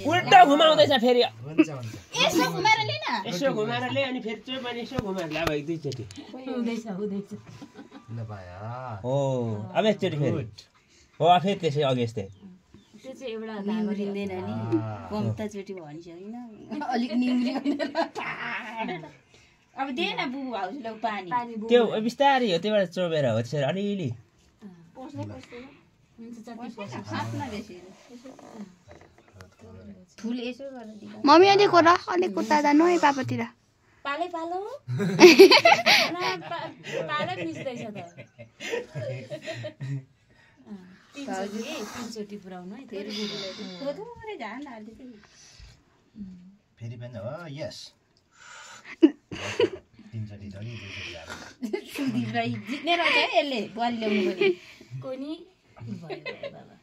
उल्टा घुमाउँदैछ फेरि हुन्छ हुन्छ यसो घुमाएर ले न यसो घुमाएर ले अनि फेरि चाहिँ पनि यसो घुमाएर ला भाइ दुईचोटि हुँदैछ ल भाया हो अब एकचोटि फेरि हो फेरि त्यसै अघि यस्तै त्यो चाहिँ एउटा निम्रिँदैन नि कम्ताचोटि भनिसकिन अलिक निम्रिँदैन अब दे न बुबु भाउजूलाई पानी त्यो बिस्तारै हो त्यबाट चोबेर हो त्यसरी अलिअलि आफ्ना बेसी फुल यसो गरेर दिनु मम्मी अलिक हो र अलिक उता जानु है पापातिर पाले पालो पाले मिच्दैछ त तीनचोटि पुऱ्याउनु है फेरि थोरै झान हाल्दै फेरि पनि हो यस तीनचोटि धनी दुईचोटि हाल्नु सुदीप भाइ जित्ने रहेछ है यसले बुहारी ल्याउनु पनि कोनी भयो बाबा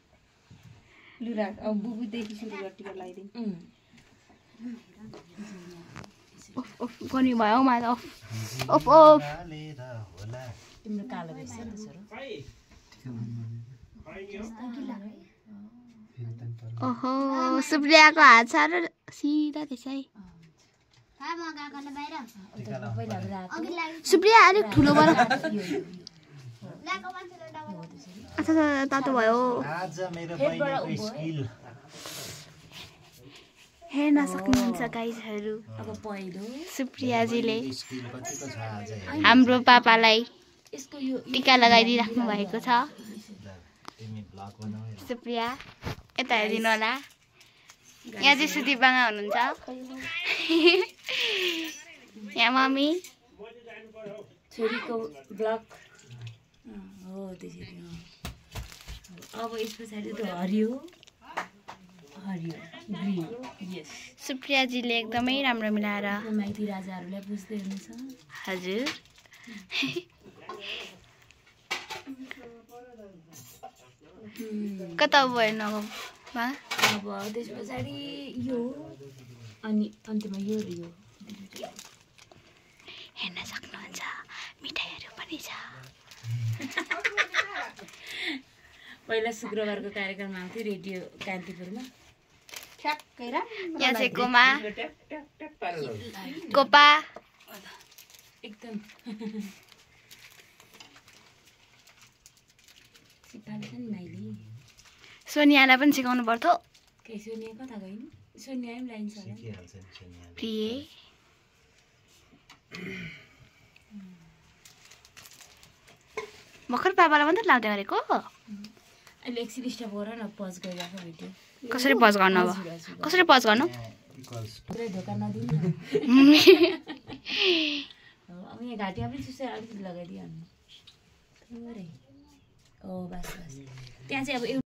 लु राख अब बुबुदेखि सुरु गर्टिको लगाइदिउँ ओफ गर्नु भयो मा अफ अफ अफ तिम्रो कालो रहेछ नि छोरो ओहो सुप्रियाको हात साह्रो सिधा त्यसै सुप्रिया अलिक ठुलो गर अच्छा तातो भयो आज मेरो बहिनीको स्किल हेर्न सक्नुहुन्छ गाइजहरू अब पहिलो सुप्रियाजीले स्किल कतिको छ आज हाम्रो पापालाई यसको यो टिका लगाइदिइराख्नु भएको छ तिमी ब्लग बनाऊ सुप्रिया यता हेरिदिनु होला यहाँ चाहिँ सुदीप बाङा हुनुहुन्छ यहाँ मम्मी छोरीको ब्लग हो त्यसरी अब यस पछाडि त हरियो हरियो ग्रिन यस सुप्रियाजीले एकदमै राम्रो मिलाएर माइती राजाहरूलाई बुझ्दै हुनुहुन्छ हजुर कता भयो नगमा अब त्यस पछाडि यो अनि अन्त्यमा यो र यो हेर्न सक्नुहुन्छ मिठाईहरू पनि छ पहिला शुक्रबारको कार्यक्रम आउँथ्यो रेडियो कान्तिपुरमा ठ्याक्कै यहाँ चाहिँ कोमा कोपा एकदम सिकाले पनि माइली सोनियालाई पनि सिकाउनु पर्थ्यो के सोनिया कता गइन् सोनिया पनि लाइन्छ होला सिकिहाल्छ नि सोनिया प्रिय भर्खर पापालाई मात्रै लाउँदै गरेको अहिले एकछिन स्टप गर न पज गरिरहेको भिडियो कसरी पज गर्नु अब कसरी पज गर्नु पुरै ढोका नदिनु अब यहाँ घाँटीमा पनि चुसेर अलिकति लगाइदिइहाल्नु थोरै ओ बस बस त्यहाँ चाहिँ अब